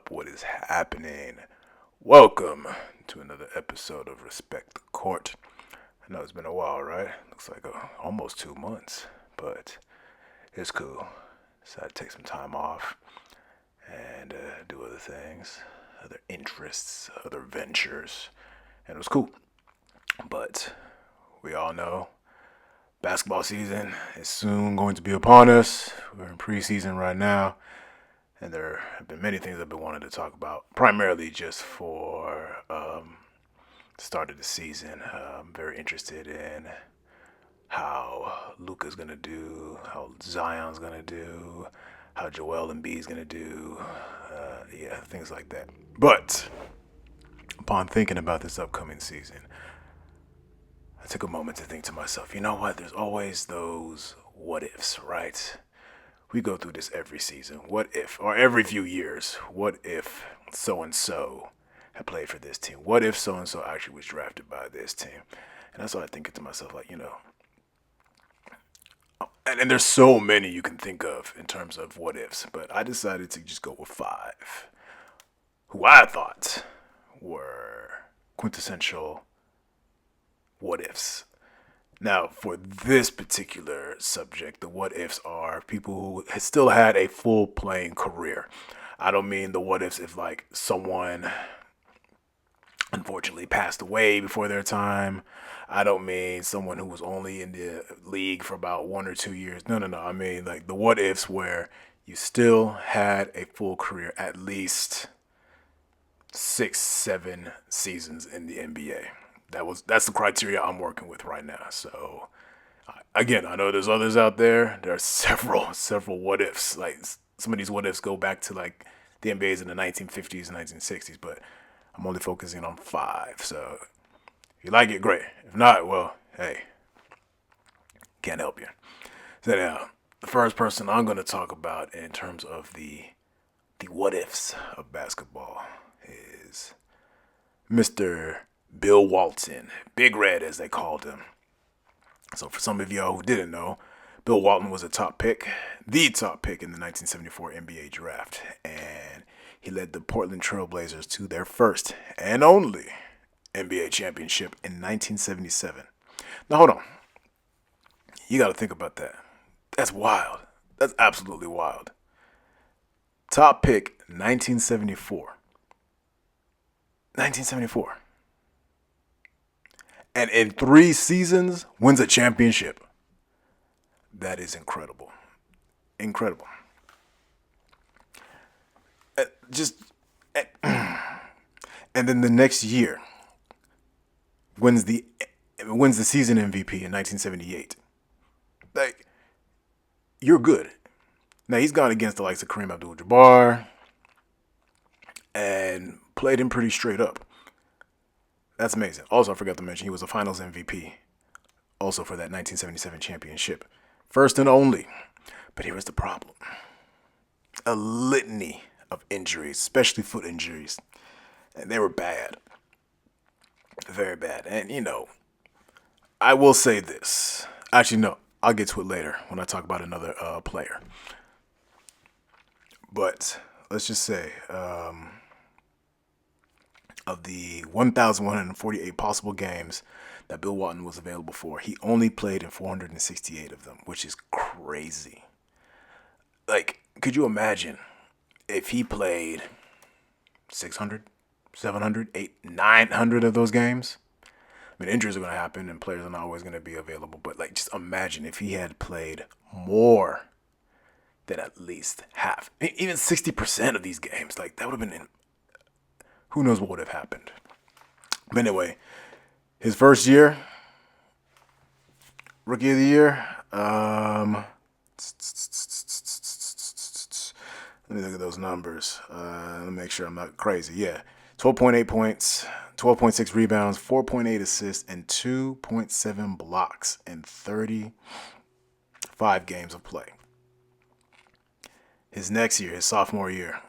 up? What is happening? Welcome to another episode of Respect the Court. I know it's been a while, right? Looks like almost 2 months, but it's cool. Decided to take some time off and do other things, other interests, other ventures, and it was cool. But we all know basketball season is soon going to be upon us. We're in preseason right now. And there have been many things I've been wanting to talk about, primarily just for the start of the season. I'm very interested in how Luka's going to do, how Zion's going to do, how Joel Embiid's going to do, things like that. But upon thinking about this upcoming season, I took a moment to think to myself, you know what? There's always those what ifs, right? We go through this every season. What if, or every few years, what if so and so had played for this team? What if so and so actually was drafted by this team? And I started thinking to myself, and there's so many you can think of in terms of what ifs, but I decided to just go with five who I thought were quintessential what ifs. Now, for this particular subject, the what ifs are people who still had a full playing career. I don't mean the what ifs if, like, someone unfortunately passed away before their time. I don't mean someone who was only in the league for about 1 or 2 years. No. I mean, like, the what ifs where you still had a full career, at least 6, 7 seasons in the NBA. That's the criteria I'm working with right now. So again, I know there's others out there. There are several what ifs. Like, some of these what ifs go back to, like, the NBA's in the 1950s and 1960s, but I'm only focusing on five. So if you like it, great. If not, well, hey, can't help you. So now, the first person I'm going to talk about in terms of the what ifs of basketball is Mr. Bill Walton, Big Red as they called him. So for some of y'all who didn't know, Bill Walton was the top pick in the 1974 NBA draft, and he led the Portland Trailblazers to their first and only NBA championship in 1977. Now hold on, you got to think about that. That's wild. That's absolutely wild. Top pick 1974. 1974. And in 3 seasons wins a championship. That is incredible. Incredible. Just and then the next year wins the season MVP in 1978. Like, you're good. Now he's gone against the likes of Kareem Abdul-Jabbar and played him pretty straight up. That's amazing. Also, I forgot to mention he was a Finals MVP also for that 1977 championship. First and only. But here was the problem. A litany of injuries, especially foot injuries. And they were bad. Very bad. And, I will say this. Actually, no. I'll get to it later when I talk about another player. But let's just say, of the 1,148 possible games that Bill Walton was available for, he only played in 468 of them, which is crazy. Like, could you imagine if he played 600, 700, 800, 900 of those games? I mean, injuries are going to happen and players are not always going to be available, but, like, just imagine if he had played more than at least half, even 60% of these games. Like, that would have been, who knows what would have happened. But anyway, his first year, rookie of the year, let me look at those numbers. Let me make sure I'm not crazy. Yeah, 12.8 points, 12.6 rebounds, 4.8 assists, and 2.7 blocks in 35 games of play. His next year, his sophomore year,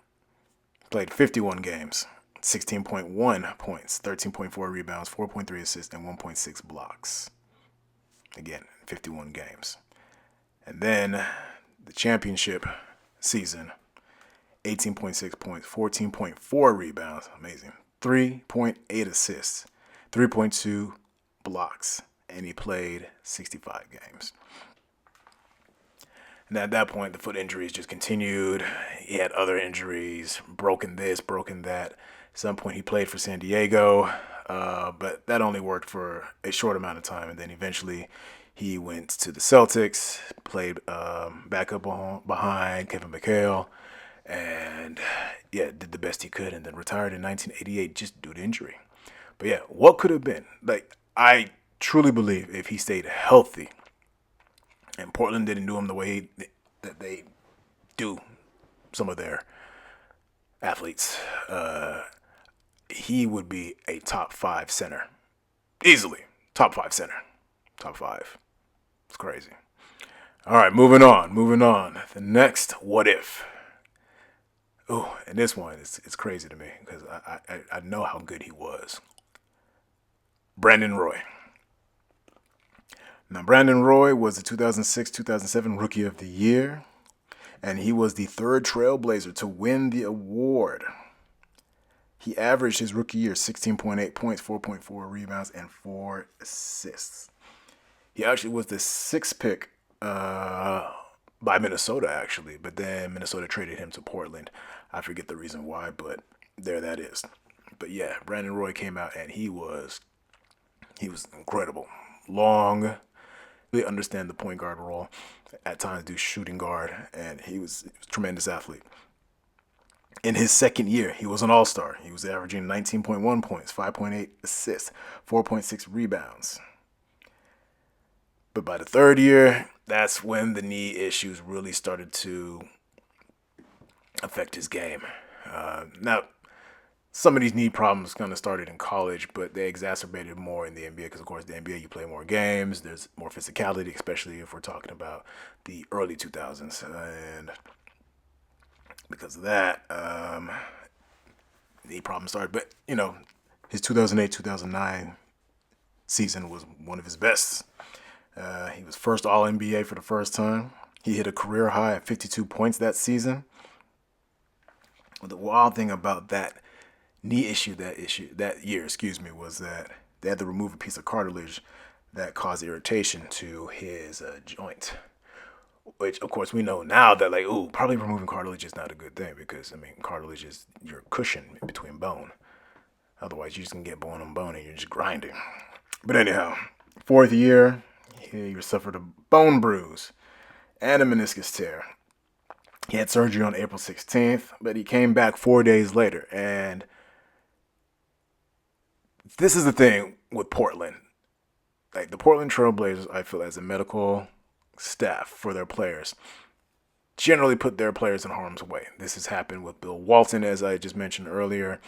played 51 games, 16.1 points, 13.4 rebounds, 4.3 assists, and 1.6 blocks. Again, 51 games. And then the championship season, 18.6 points, 14.4 rebounds, amazing, 3.8 assists, 3.2 blocks, and he played 65 games. And at that point, the foot injuries just continued. He had other injuries, broken this, broken that. At some point, he played for San Diego, but that only worked for a short amount of time. And then eventually, he went to the Celtics, played backup behind Kevin McHale, and yeah, did the best he could, and then retired in 1988 just due to injury. But yeah, what could have been? Like, I truly believe if he stayed healthy, and Portland didn't do him the way that they do some of their athletes, he would be a top 5 center. Easily. Top 5 center. Top 5. It's crazy. All right, moving on. The next what if. Oh, and this one, it's crazy to me because I know how good he was. Brandon Roy. Now, Brandon Roy was the 2006-2007 Rookie of the Year, and he was the third Trailblazer to win the award. He averaged his rookie year 16.8 points, 4.4 rebounds, and 4 assists. He actually was the 6th pick by Minnesota, actually, but then Minnesota traded him to Portland. I forget the reason why, but there that is. But yeah, Brandon Roy came out, and he was incredible. Long, really understand the point guard role. At times do shooting guard, and he was a tremendous athlete. In his second year, he was an all-star. He was averaging 19.1 points, 5.8 assists, 4.6 rebounds. But by the third year, that's when the knee issues really started to affect his game. Now, some of these knee problems kind of started in college, but they exacerbated more in the NBA because, of course, the NBA, you play more games. There's more physicality, especially if we're talking about the early 2000s. And because of that, the problem started. But, his 2008-2009 season was one of his best. He was first All-NBA for the first time. He hit a career high at 52 points that season. Well, the wild thing about that knee issue that year, was that they had to remove a piece of cartilage that caused irritation to his joint. Which, of course, we know now that, probably removing cartilage is not a good thing because, cartilage is your cushion between bone. Otherwise, you just can get bone on bone and you're just grinding. But anyhow, 4th year, he suffered a bone bruise and a meniscus tear. He had surgery on April 16th, but he came back 4 days later. And this is the thing with Portland. Like, the Portland Trailblazers, I feel, as a medical staff for their players, generally put their players in harm's way. This has happened with Bill Walton, as I just mentioned earlier.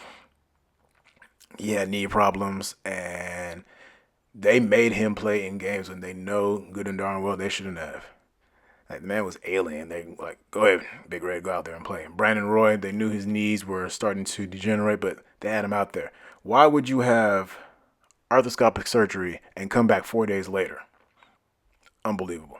He had knee problems, and they made him play in games when they know good and darn well they shouldn't have. Like, the man was alien. They go ahead, Big Red, go out there and play. And Brandon Roy, they knew his knees were starting to degenerate, but they had him out there. Why would you have arthroscopic surgery and come back 4 days later? Unbelievable.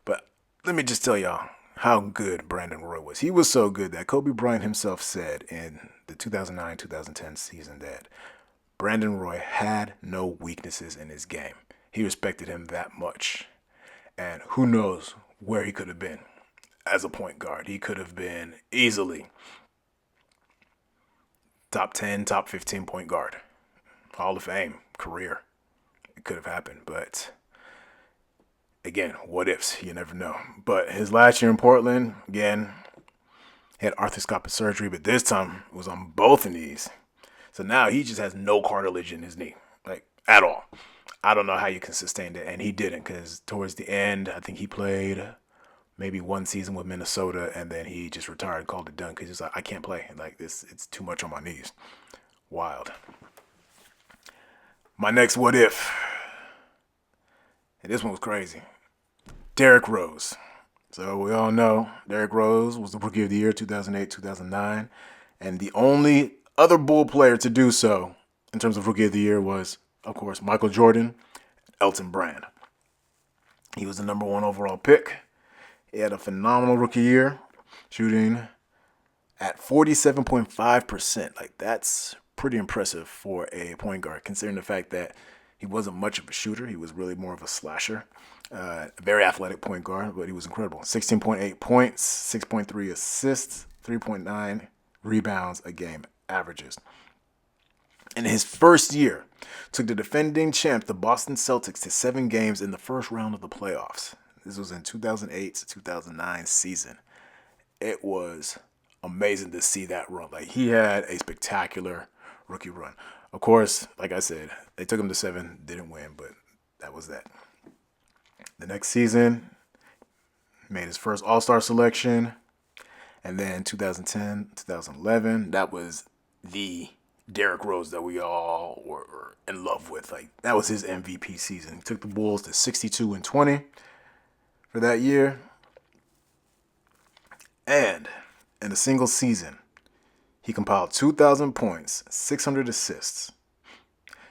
But let me just tell y'all how good Brandon Roy was. He was so good that Kobe Bryant himself said in the 2009-2010 season that Brandon Roy had no weaknesses in his game. He respected him that much. And who knows where he could have been as a point guard. He could have been easily top 10, top 15 point guard. Hall of Fame career. It could have happened, but again, what ifs? You never know. But his last year in Portland, again, he had arthroscopic surgery, but this time it was on both knees. So now he just has no cartilage in his knee, at all. I don't know how you can sustain it, and he didn't, because towards the end, I think he played maybe one season with Minnesota, and then he just retired and called it done, because he's like, I can't play. This, it's too much on my knees. Wild. My next what if, and this one was crazy. Derrick Rose. So we all know Derrick Rose was the Rookie of the Year 2008-2009, and the only other Bull player to do so in terms of Rookie of the Year was, of course, Michael Jordan, Elton Brand. He was the number 1 overall pick. He had a phenomenal rookie year. shooting at 47.5%. Like, that's pretty impressive for a point guard, considering the fact that he wasn't much of a shooter. He was really more of a slasher. A very athletic point guard, but he was incredible. 16.8 points, 6.3 assists, 3.9 rebounds a game averages. In his first year, took the defending champ, the Boston Celtics, to 7 games in the first round of the playoffs. This was in 2008 to 2009 season. It was amazing to see that run. Like, he had a spectacular rookie run. Of course, like I said, they took him to 7, didn't win, but that was that. The next season, made his first All-Star selection. And then 2010, 2011, that was the Derrick Rose that we all were in love with. Like, that was his MVP season. He took the Bulls to 62-20 for that year. And in a single season, he compiled 2,000 points, 600 assists.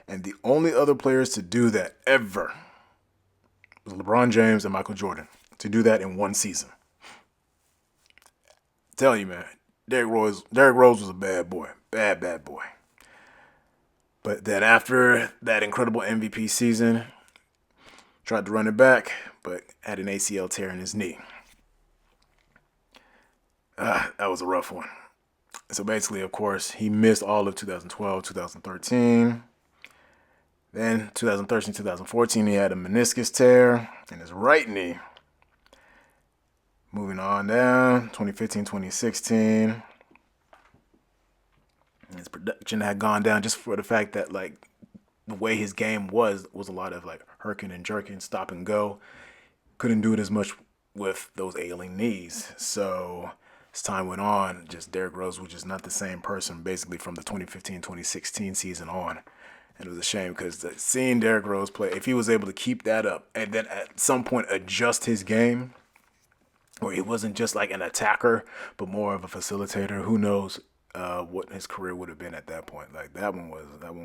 And the only other players to do that ever was LeBron James and Michael Jordan, to do that in one season. Tell you, man, Derrick Rose was a bad boy. Bad boy. But then after that incredible MVP season, tried to run it back, but had an ACL tear in his knee. That was a rough one. So basically, of course, he missed all of 2012, 2013. Then 2013, 2014, he had a meniscus tear in his right knee. Moving on down, 2015, 2016. His production had gone down just for the fact that, like, the way his game was a lot of, like, herking and jerking, stop and go. Couldn't do it as much with those ailing knees. So as time went on, just Derrick Rose was just not the same person, basically from the 2015, 2016 season on. And it was a shame because seeing Derrick Rose play, if he was able to keep that up and then at some point adjust his game, where he wasn't just like an attacker, but more of a facilitator, who knows what his career would have been at that point. Like, that one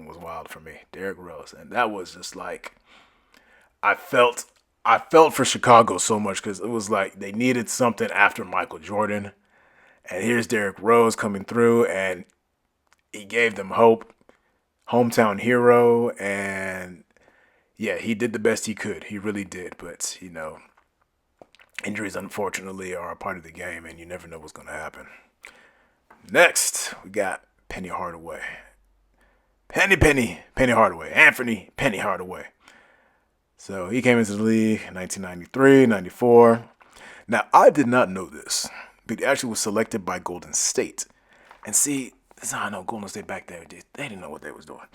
was wild for me, Derrick Rose. And that was just like, I felt for Chicago so much, because it was like they needed something after Michael Jordan. And here's Derrick Rose coming through, and he gave them hope. Hometown hero, and yeah, he did the best he could. He really did. But, you know, injuries, unfortunately, are a part of the game, and you never know what's going to happen. Next, we got Penny Hardaway. Penny Hardaway. Anthony Penny Hardaway. So he came into the league in 1993, 94. Now, I did not know this, but he actually was selected by Golden State. And see, that's how I know Golden State back there, they didn't know what they was doing.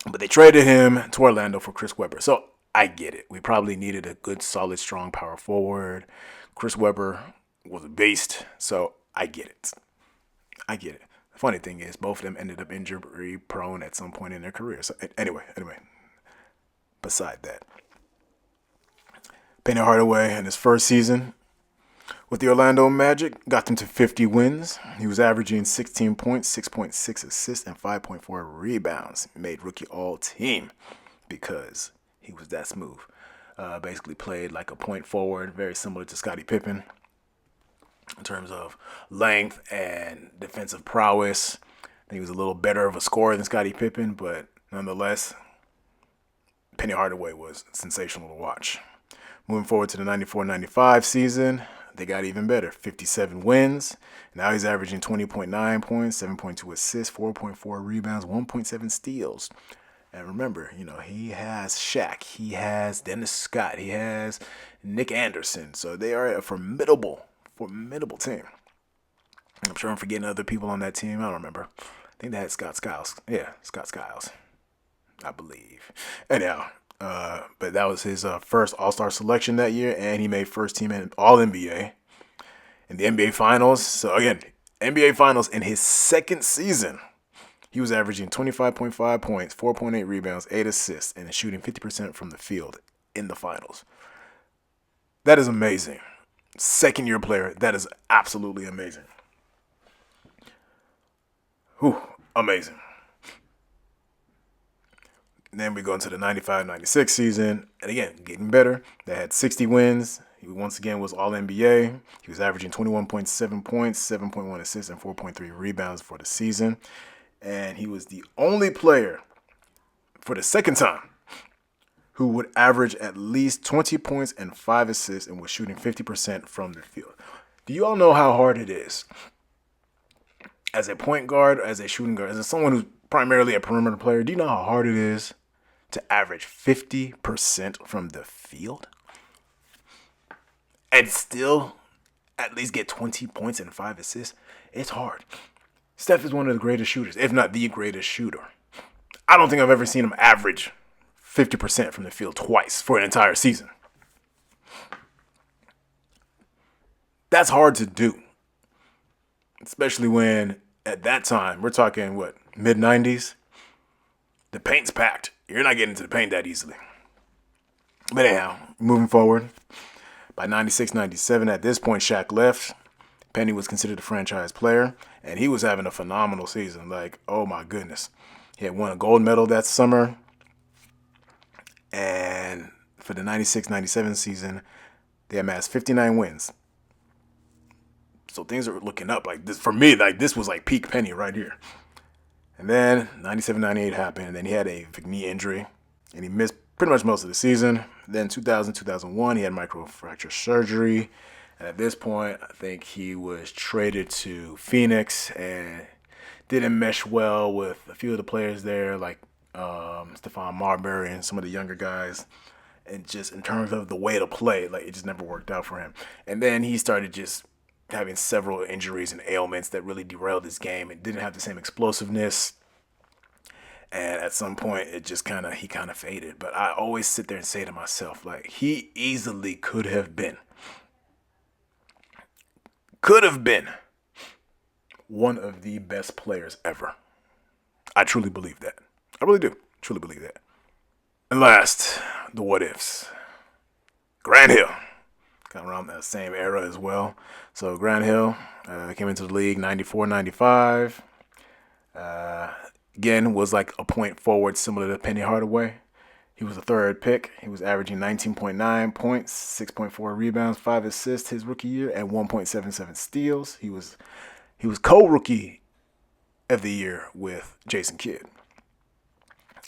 But they traded him to Orlando for Chris Webber. So I get it. We probably needed a good, solid, strong power forward. Chris Webber was a beast. So I get it. The funny thing is, both of them ended up injury prone at some point in their career. So anyway, beside that, Penny Hardaway in his first season with the Orlando Magic got them to 50 wins. He was averaging 16 points, 6.6 assists, and 5.4 rebounds. Made rookie all-team because he was that smooth. Basically played like a point forward, very similar to Scottie Pippen in terms of length and defensive prowess. I think he was a little better of a scorer than Scottie Pippen, but nonetheless, Penny Hardaway was sensational to watch. Moving forward to the 94-95 season, they got even better. 57 wins. Now he's averaging 20.9 points, 7.2 assists, 4.4 rebounds, 1.7 steals. And remember, you know, he has Shaq, he has Dennis Scott, he has Nick Anderson. So they are a formidable team. I'm sure I'm forgetting other people on that team. I don't remember. I think they had Scott Skiles. Yeah, Scott Skiles, I believe. Anyhow, but that was his first All-Star selection that year, and he made first team in All-NBA in the NBA Finals. So again, NBA Finals in his second season, he was averaging 25.5 points, 4.8 rebounds, 8 assists, and shooting 50% from the field in the finals. That is amazing. Second-year player, that is absolutely amazing. Whew, amazing. And then we go into the 95-96 season, and again, getting better. They had 60 wins. He once again was All NBA. He was averaging 21.7 points, 7.1 assists, and 4.3 rebounds for the season. And he was the only player for the second time who would average at least 20 points and 5 assists and was shooting 50% from the field. Do you all know how hard it is as a point guard, as a shooting guard, as someone who's primarily a perimeter player? Do you know how hard it is to average 50% from the field and still at least get 20 points and 5 assists? It's hard. Steph is one of the greatest shooters, if not the greatest shooter. I don't think I've ever seen him average 50% from the field twice for an entire season. That's hard to do. Especially when, at that time, we're talking, mid-90s? The paint's packed. You're not getting to the paint that easily. But anyhow, moving forward. By 96, 97, at this point, Shaq left. Penny was considered a franchise player, and he was having a phenomenal season. Like, oh my goodness. He had won a gold medal that summer. And for the 96-97 season, they amassed 59 wins. So things are looking up. Like this for me, like this was like peak Penny right here. And then 97-98 happened, and then he had a knee injury, and he missed pretty much most of the season. Then 2000-2001, he had microfracture surgery. And at this point, I think he was traded to Phoenix and didn't mesh well with a few of the players there, like Stephon Marbury and some of the younger guys. And just in terms of the way to play, like it just never worked out for him. And then he started just having several injuries and ailments that really derailed his game. It didn't have the same explosiveness. And at some point, he kind of faded. But I always sit there and say to myself, like, he easily could have been one of the best players ever. I truly believe that. I really do. Truly believe that. And last, the what ifs. Grant Hill. Kind of around that same era as well. So Grant Hill came into the league 94-95. Again, was like a point forward similar to Penny Hardaway. He was a third pick. He was averaging 19.9 points, 6.4 rebounds, 5 assists his rookie year, and 1.77 steals. He was co-rookie of the year with Jason Kidd.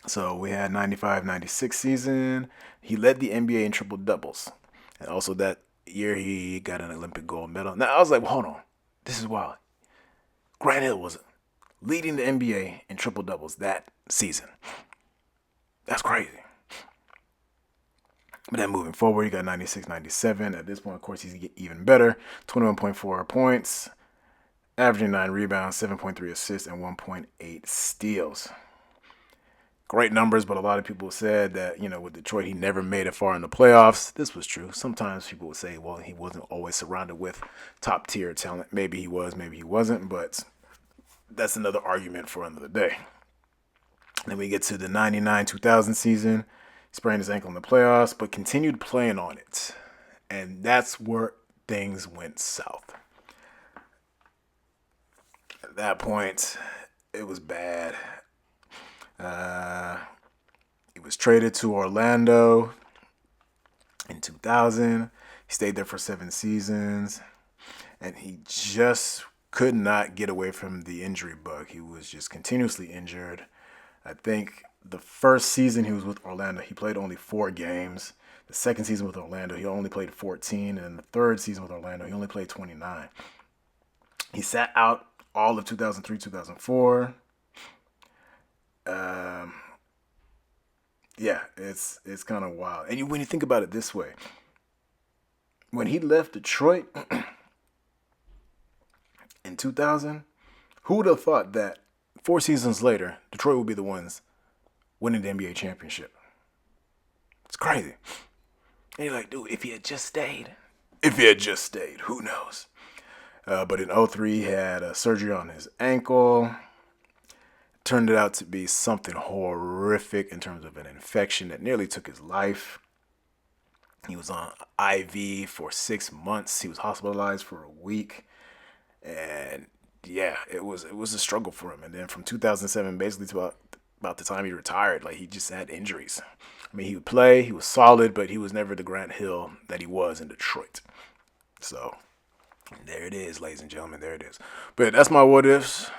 So we had 95-96 season. He led the NBA in triple doubles. And also that year he got an Olympic gold medal. Now I was like, well, hold on. This is wild. Grant Hill was leading the NBA in triple doubles that season. That's crazy. But then moving forward, he got 96-97. At this point, of course, he's even better. 21.4 points, averaging 9 rebounds, 7.3 assists, and 1.8 steals. Great numbers, but a lot of people said that, with Detroit, he never made it far in the playoffs. This was true. Sometimes people would say, well, he wasn't always surrounded with top-tier talent. Maybe he was, maybe he wasn't, but that's another argument for another day. Then we get to the 99-2000 season. He sprained his ankle in the playoffs, but continued playing on it. And that's where things went south. At that point, it was bad. He was traded to Orlando in 2000. He stayed there for 7 seasons. And he just could not get away from the injury bug. He was just continuously injured. I think the first season he was with Orlando, he played only 4 games. The second season with Orlando, he only played 14. And the third season with Orlando, he only played 29. He sat out all of 2003, 2004. Yeah, it's kind of wild. And when you think about it this way, when he left Detroit in 2000, who would have thought that 4 seasons later, Detroit would be the ones winning the NBA championship? It's crazy. And you're like, dude, if he had just stayed, who knows? But in 2003, he had a surgery on his ankle. Turned it out to be something horrific in terms of an infection that nearly took his life. He was on IV for 6 months. He was hospitalized for a week. And yeah, it was a struggle for him. And then from 2007, basically to about the time he retired, like he just had injuries I mean, he would play, he was solid, but he was never the Grant Hill that he was in Detroit. So there it is, ladies and gentlemen. There it is. But that's my what ifs.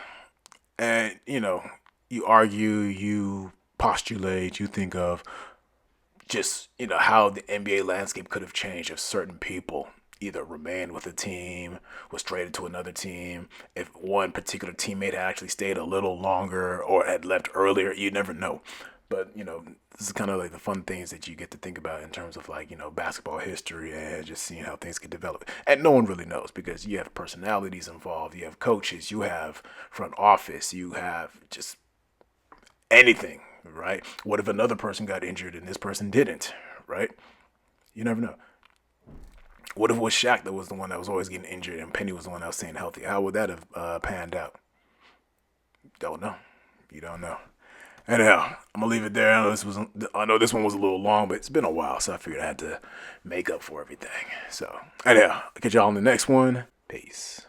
And, you argue, you postulate, you think of just, how the NBA landscape could have changed if certain people either remained with a team, was traded to another team, if one particular teammate had actually stayed a little longer or had left earlier. You never know. But, this is kind of like the fun things that you get to think about in terms of like, basketball history and just seeing how things get developed. And no one really knows because you have personalities involved, you have coaches, you have front office, you have just anything, right? What if another person got injured and this person didn't, right? You never know. What if it was Shaq that was the one that was always getting injured and Penny was the one that was staying healthy? How would that have panned out? Don't know. You don't know. Anyhow, I'm gonna leave it there. I know this one was a little long, but it's been a while, so I figured I had to make up for everything. So anyhow, I'll catch y'all on the next one. Peace.